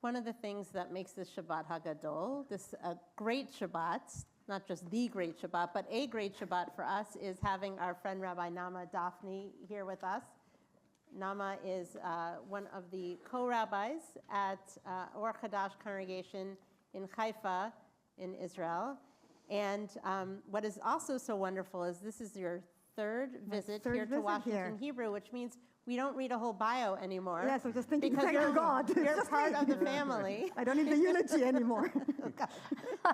One of the things that makes this Shabbat HaGadol, this great Shabbat, not just the great Shabbat, but a great Shabbat for us, is having our friend Rabbi Naama Dafni here with us. Naama is one of the co-rabbis at Or Hadash congregation in Haifa in Israel. And what is also so wonderful is this is your third visit here to Washington Hebrew, which means we don't read a whole bio anymore. Yes, I'm just thinking, because thank God. You're part of the family. I don't need the eulogy anymore.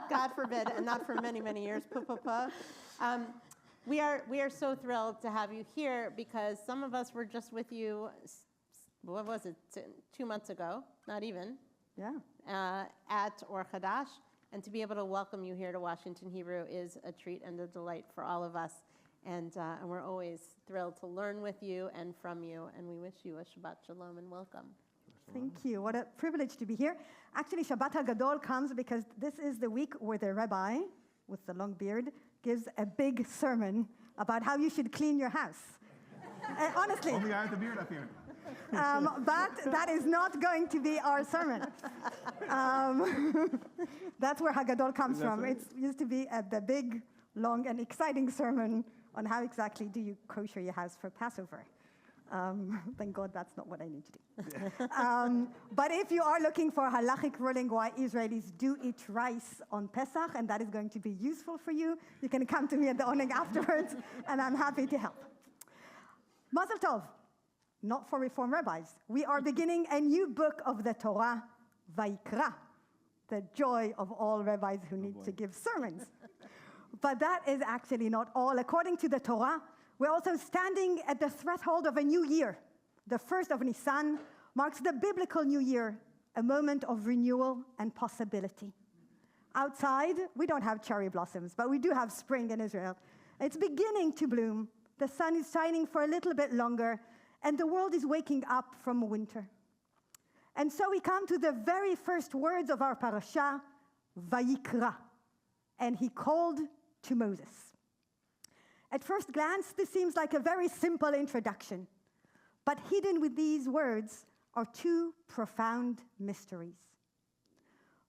God forbid, and not for many, many years. We are so thrilled to have you here because some of us were just with you, what was it, 2 months ago? Not even. Yeah. At Or Hadash. And to be able to welcome you here to Washington Hebrew is a treat and a delight for all of us. And we're always thrilled to learn with you and from you. And we wish you a Shabbat Shalom and welcome. Thank you. What a privilege to be here. Actually, Shabbat HaGadol comes because this is the week where the rabbi with the long beard gives a big sermon about how you should clean your house. Honestly. Only I have the beard up here. But that is not going to be our sermon. That's where Hagadol comes from. Right? It used to be the big, long, and exciting sermon on how exactly do you kosher your house for Passover. Thank God that's not what I need to do. But if you are looking for a halachic ruling why Israelis do eat rice on Pesach, and that is going to be useful for you, you can come to me at the Oneg afterwards, and I'm happy to help. Mazel Tov. Not for Reform rabbis. We are beginning a new book of the Torah, Vayikra, the joy of all rabbis who need to give sermons. But that is actually not all. According to the Torah, we're also standing at the threshold of a new year. The first of Nisan marks the biblical new year, a moment of renewal and possibility. Outside, we don't have cherry blossoms, but we do have spring in Israel. It's beginning to bloom. The sun is shining for a little bit longer, and the world is waking up from winter. And so we come to the very first words of our parasha, Vayikra, and he called to Moses. At first glance, this seems like a very simple introduction, but hidden with these words are two profound mysteries.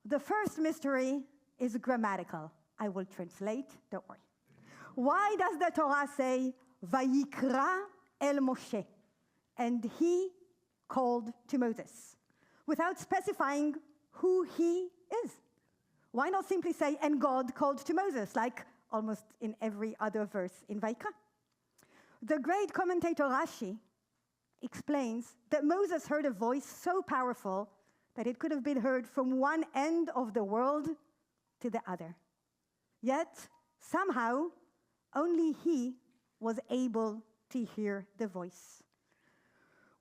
The first mystery is grammatical. I will translate, don't worry. Why does the Torah say, Vayikra el Moshe? And he called to Moses, without specifying who he is. Why not simply say, and God called to Moses, like almost in every other verse in Vayikra? The great commentator Rashi explains that Moses heard a voice so powerful that it could have been heard from one end of the world to the other. Yet, somehow, only he was able to hear the voice.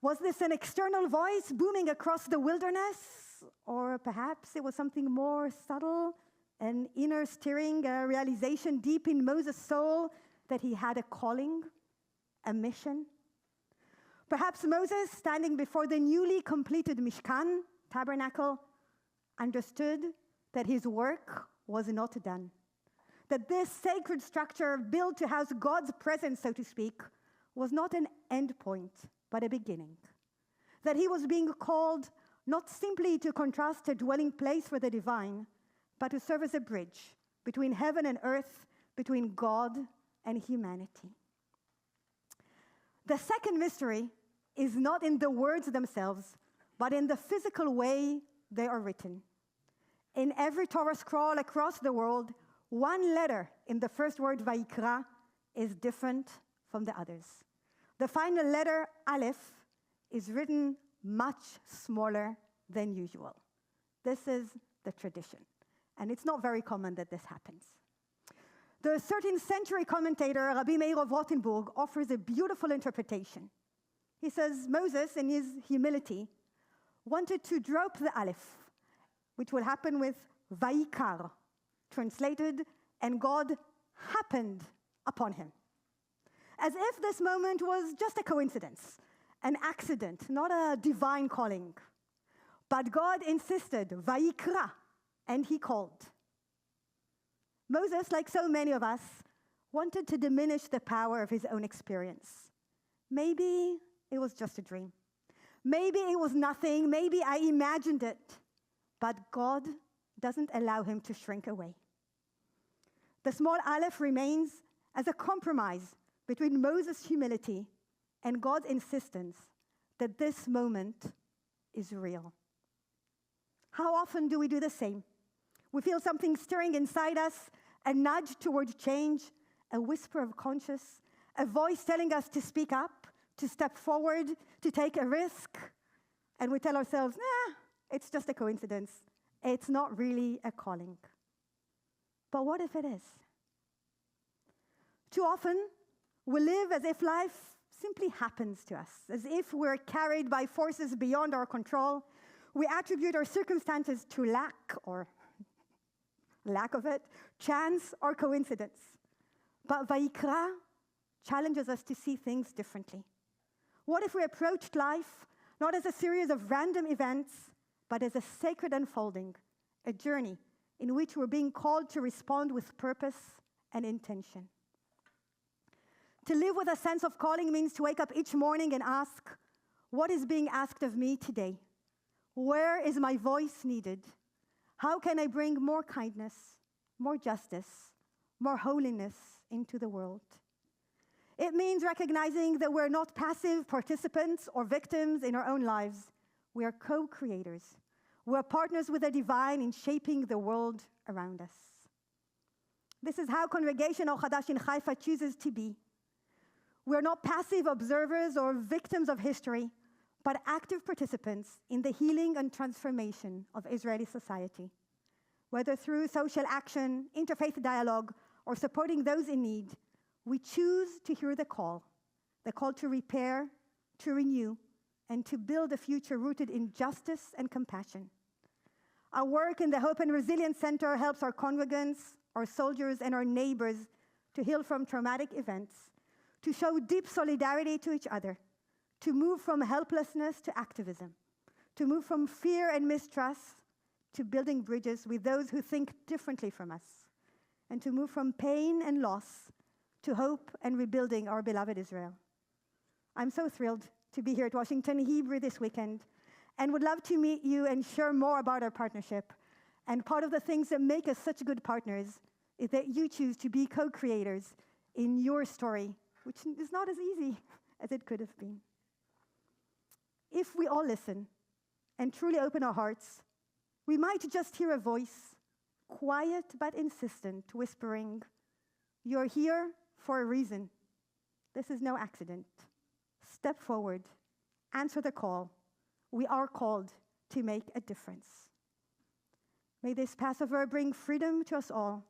Was this an external voice booming across the wilderness? Or perhaps it was something more subtle, an inner stirring, a realization deep in Moses' soul that he had a calling, a mission? Perhaps Moses, standing before the newly completed Mishkan, tabernacle, understood that his work was not done. That this sacred structure built to house God's presence, so to speak, was not an end point, but a beginning. That he was being called not simply to contrast a dwelling place for the divine, but to serve as a bridge between heaven and earth, between God and humanity. The second mystery is not in the words themselves, but in the physical way they are written. In every Torah scroll across the world, one letter in the first word Vayikra is different from the others. The final letter, Aleph, is written much smaller than usual. This is the tradition, and it's not very common that this happens. The 13th century commentator, Rabbi Meir of Rothenburg, offers a beautiful interpretation. He says Moses, in his humility, wanted to drop the Aleph, which will happen with Vayikar, translated, and God happened upon him. As if this moment was just a coincidence, an accident, not a divine calling. But God insisted, Vayikra, and he called. Moses, like so many of us, wanted to diminish the power of his own experience. Maybe it was just a dream. Maybe it was nothing. Maybe I imagined it. but God doesn't allow him to shrink away. The small aleph remains as a compromise between Moses' humility and God's insistence that this moment is real. How often do we do the same? We feel something stirring inside us, a nudge towards change, a whisper of conscience, a voice telling us to speak up, to step forward, to take a risk. And we tell ourselves, it's just a coincidence. It's not really a calling. But what if it is? Too often, we live as if life simply happens to us, as if we're carried by forces beyond our control. We attribute our circumstances to lack of it, chance or coincidence. But Vayikra challenges us to see things differently. What if we approached life not as a series of random events, but as a sacred unfolding, a journey in which we're being called to respond with purpose and intention? To live with a sense of calling means to wake up each morning and ask, what is being asked of me today? Where is my voice needed? How can I bring more kindness, more justice, more holiness into the world? It means recognizing that we're not passive participants or victims in our own lives. We are co-creators. We're partners with the divine in shaping the world around us. This is how Congregational Hadash in Haifa chooses to be. We're not passive observers or victims of history, but active participants in the healing and transformation of Israeli society. Whether through social action, interfaith dialogue, or supporting those in need, we choose to hear the call to repair, to renew, and to build a future rooted in justice and compassion. Our work in the Hope and Resilience Center helps our congregants, our soldiers, and our neighbors to heal from traumatic events, to show deep solidarity to each other, to move from helplessness to activism, to move from fear and mistrust to building bridges with those who think differently from us, and to move from pain and loss to hope and rebuilding our beloved Israel. I'm so thrilled to be here at Washington Hebrew this weekend, and would love to meet you and share more about our partnership. And part of the things that make us such good partners is that you choose to be co-creators in your story, which is not as easy as it could have been. If we all listen and truly open our hearts, we might just hear a voice, quiet but insistent, whispering, "You're here for a reason. This is no accident. Step forward, answer the call. We are called to make a difference." May this Passover bring freedom to us all,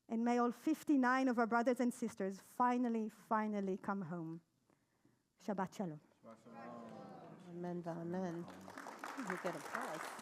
and may all 59 of our brothers and sisters finally come home. Shabbat Shalom. Amen, amen. You get applause.